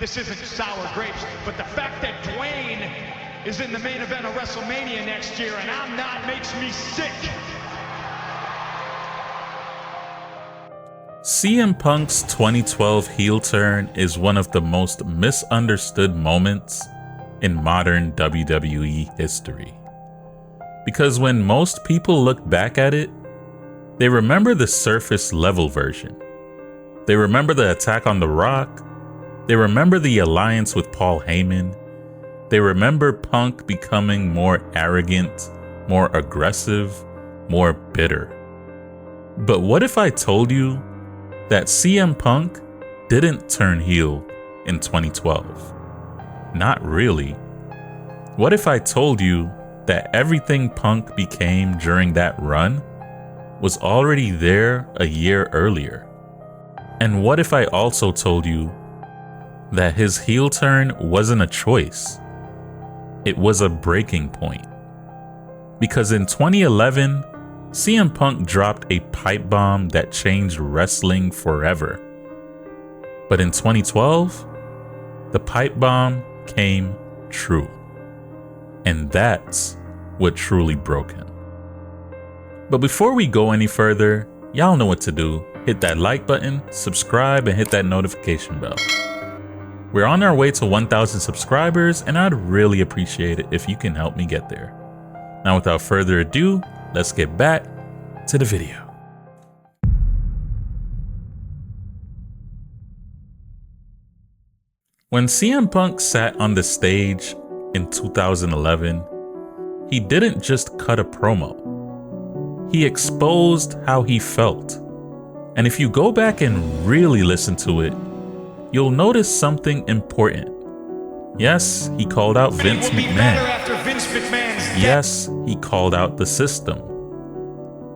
this isn't sour grapes, but the fact that Dwayne is in the main event of WrestleMania next year and I'm not makes me sick. CM Punk's 2012 heel turn is one of the most misunderstood moments in modern WWE history. Because when most people look back at it, they remember the surface level version. They remember the attack on The Rock. They remember the alliance with Paul Heyman. They remember Punk becoming more arrogant, more aggressive, more bitter. But what if I told you that CM Punk didn't turn heel in 2012? Not really. What if I told you that everything Punk became during that run was already there a year earlier? And what if I also told you that his heel turn wasn't a choice? It was a breaking point. Because in 2011, CM Punk dropped a pipe bomb that changed wrestling forever. But in 2012, the pipe bomb came true. And that's what truly broke him. But before we go any further, y'all know what to do. Hit that like button, subscribe, and hit that notification bell. We're on our way to 1,000 subscribers, and I'd really appreciate it if you can help me get there. Now, without further ado, let's get back to the video. When CM Punk sat on the stage in 2011, he didn't just cut a promo. He exposed how he felt. And if you go back and really listen to it, you'll notice something important. Yes, he called out Vince McMahon. Yes, he called out the system.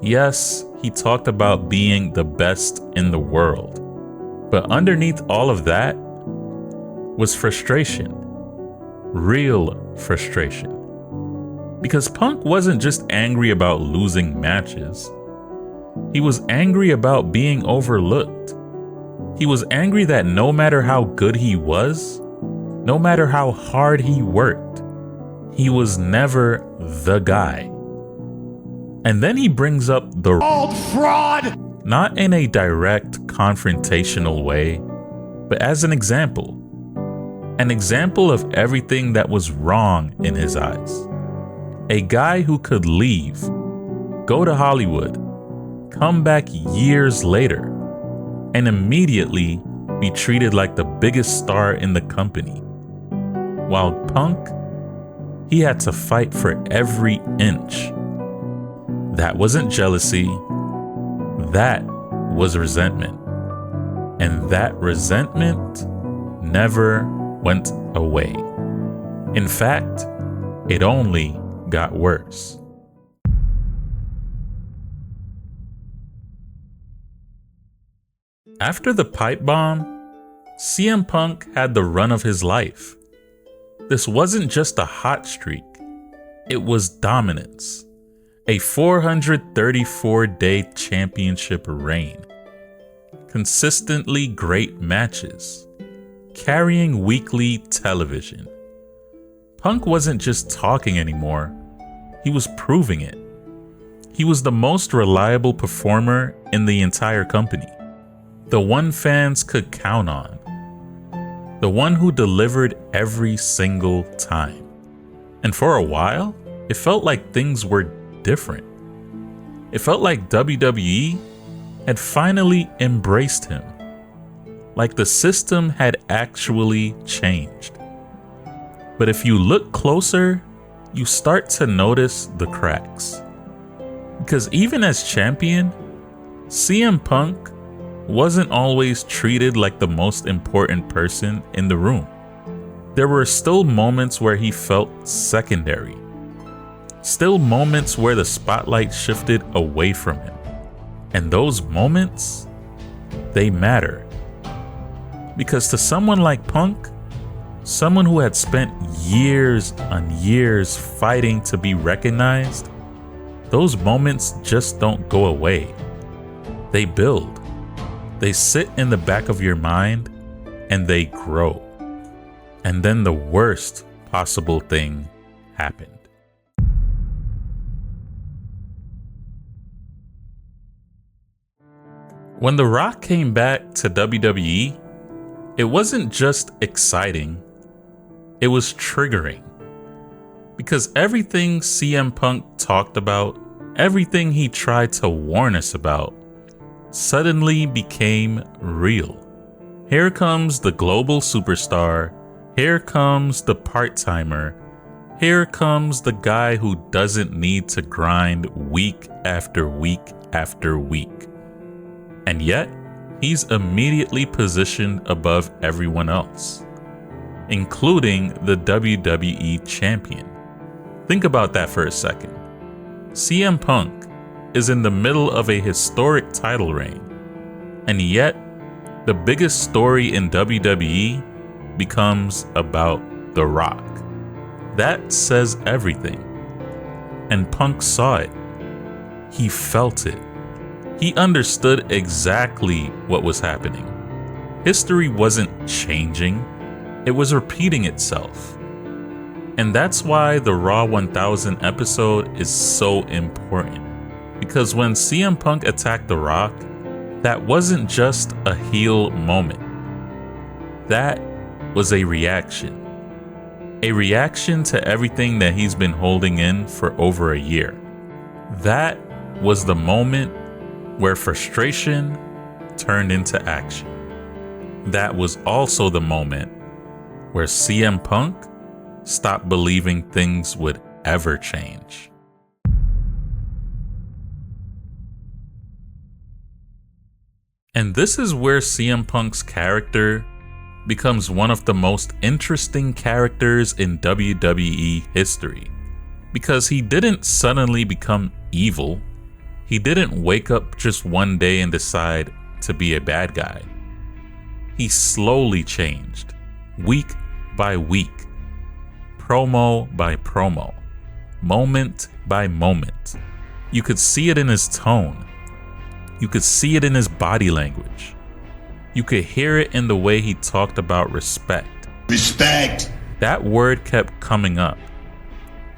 Yes, he talked about being the best in the world. But underneath all of that was frustration. Real frustration. Because Punk wasn't just angry about losing matches. He was angry about being overlooked. He was angry that no matter how good he was, no matter how hard he worked, he was never the guy. And then he brings up the old fraud, not in a direct confrontational way, but as an example of everything that was wrong in his eyes. A guy who could leave, go to Hollywood, come back years later, and immediately be treated like the biggest star in the company. While Punk, he had to fight for every inch. That wasn't jealousy, that was resentment. And that resentment never went away. In fact, it only got worse. After the pipe bomb, CM Punk had the run of his life. This wasn't just a hot streak, it was dominance. A 434-day championship reign. Consistently great matches. Carrying weekly television. Punk wasn't just talking anymore, he was proving it. He was the most reliable performer in the entire company. The one fans could count on. The one who delivered every single time. And for a while, it felt like things were different. It felt like WWE had finally embraced him. Like the system had actually changed. But if you look closer, you start to notice the cracks. Because even as champion, CM Punk wasn't always treated like the most important person in the room. There were still moments where he felt secondary. Still moments where the spotlight shifted away from him. And those moments, they matter. Because to someone like Punk, someone who had spent years on years fighting to be recognized, those moments just don't go away. They build. They sit in the back of your mind and they grow. And then the worst possible thing happened. When The Rock came back to WWE, it wasn't just exciting, it was triggering. Because everything CM Punk talked about, everything he tried to warn us about, suddenly became real. Here comes the global superstar, here comes the part-timer, here comes the guy who doesn't need to grind week after week after week. And yet, he's immediately positioned above everyone else, including the WWE Champion. Think about that for a second. CM Punk is in the middle of a historic title reign, and yet the biggest story in WWE becomes about The Rock. That says everything. And Punk saw it. He felt it. He understood exactly what was happening. History wasn't changing, it was repeating itself. And that's why the Raw 1000 episode is so important. Because when CM Punk attacked The Rock, that wasn't just a heel moment. That was a reaction. A reaction to everything that he's been holding in for over a year. That was the moment where frustration turned into action. That was also the moment where CM Punk stopped believing things would ever change. And this is where CM Punk's character becomes one of the most interesting characters in WWE history. Because he didn't suddenly become evil. He didn't wake up just one day and decide to be a bad guy. He slowly changed, week by week, promo by promo, moment by moment. You could see it in his tone. You could see it in his body language. You could hear it in the way he talked about respect. Respect. That word kept coming up.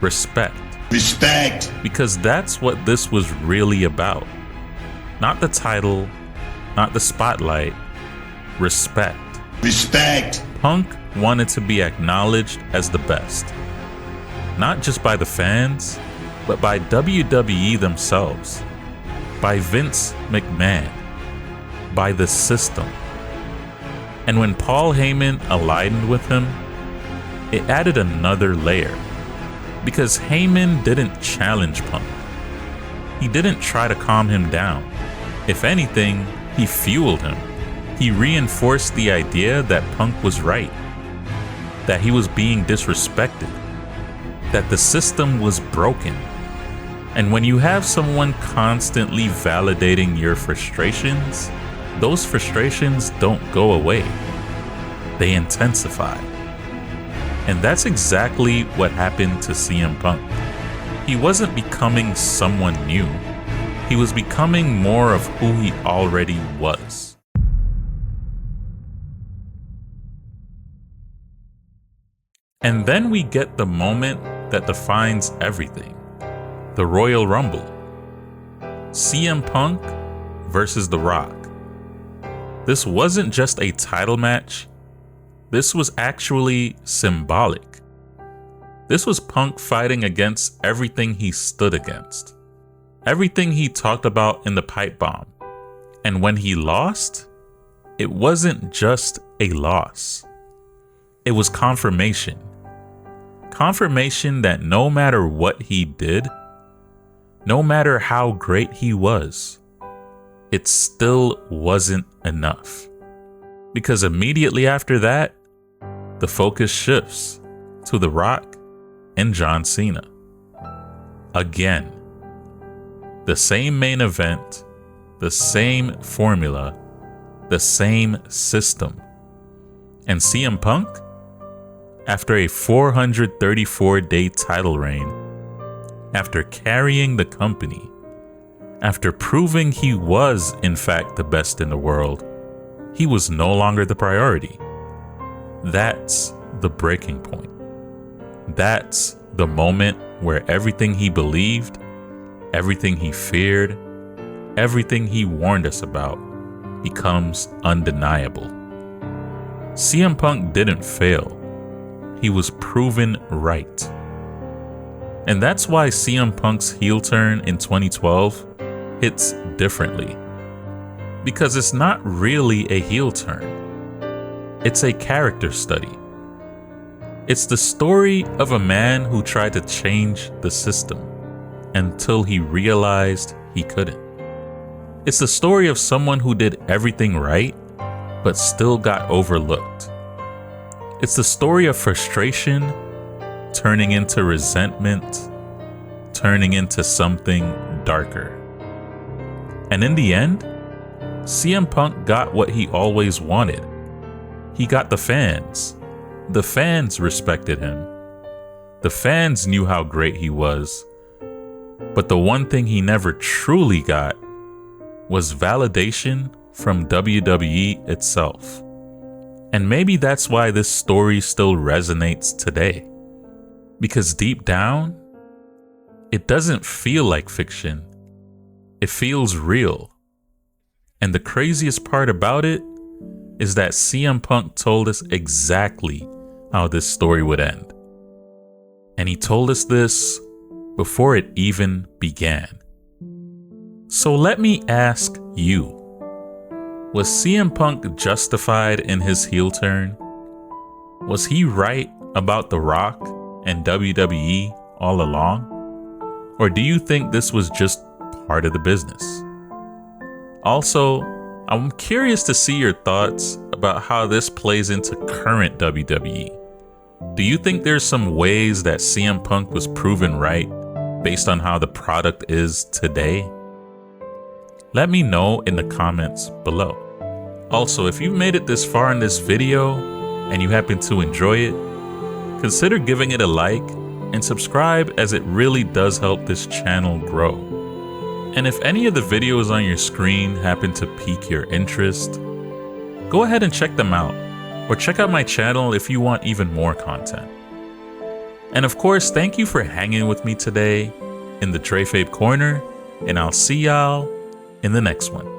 Respect. Respect. Because that's what this was really about. Not the title, not the spotlight. Respect. Respect. Punk wanted to be acknowledged as the best. Not just by the fans, but by WWE themselves. By Vince McMahon. By the system. And when Paul Heyman aligned with him, it added another layer. Because Heyman didn't challenge Punk. He didn't try to calm him down. If anything, he fueled him. He reinforced the idea that Punk was right. That he was being disrespected. That the system was broken. And when you have someone constantly validating your frustrations, those frustrations don't go away. They intensify. And that's exactly what happened to CM Punk. He wasn't becoming someone new. He was becoming more of who he already was. And then we get the moment that defines everything. The Royal Rumble. CM Punk versus The Rock. This wasn't just a title match. This was actually symbolic. This was Punk fighting against everything he stood against. Everything he talked about in the pipe bomb. And when he lost, it wasn't just a loss. It was confirmation. Confirmation that no matter what he did, no matter how great he was, it still wasn't enough. Because immediately after that, the focus shifts to The Rock and John Cena. Again, the same main event, the same formula, the same system. And CM Punk, after a 434-day title reign, after carrying the company, after proving he was in fact the best in the world, he was no longer the priority. That's the breaking point. That's the moment where everything he believed, everything he feared, everything he warned us about becomes undeniable. CM Punk didn't fail. He was proven right. And that's why CM Punk's heel turn in 2012 hits differently. Because it's not really a heel turn. It's a character study. It's the story of a man who tried to change the system until he realized he couldn't. It's the story of someone who did everything right, but still got overlooked. It's the story of frustration turning into resentment, turning into something darker. And in the end, CM Punk got what he always wanted. He got the fans. The fans respected him. The fans knew how great he was. But the one thing he never truly got was validation from WWE itself. And maybe that's why this story still resonates today. Because deep down, it doesn't feel like fiction. It feels real. And the craziest part about it is that CM Punk told us exactly how this story would end. And he told us this before it even began. So let me ask you, was CM Punk justified in his heel turn? Was he right about The Rock and WWE all along? Or do you think this was just part of the business? Also, I'm curious to see your thoughts about how this plays into current WWE. Do you think there's some ways that CM Punk was proven right based on how the product is today? Let me know in the comments below. Also, if you've made it this far in this video and you happen to enjoy it, consider giving it a like and subscribe, as it really does help this channel grow. And if any of the videos on your screen happen to pique your interest, go ahead and check them out, or check out my channel if you want even more content. And of course, thank you for hanging with me today in the Trayfabe Corner, and I'll see y'all in the next one.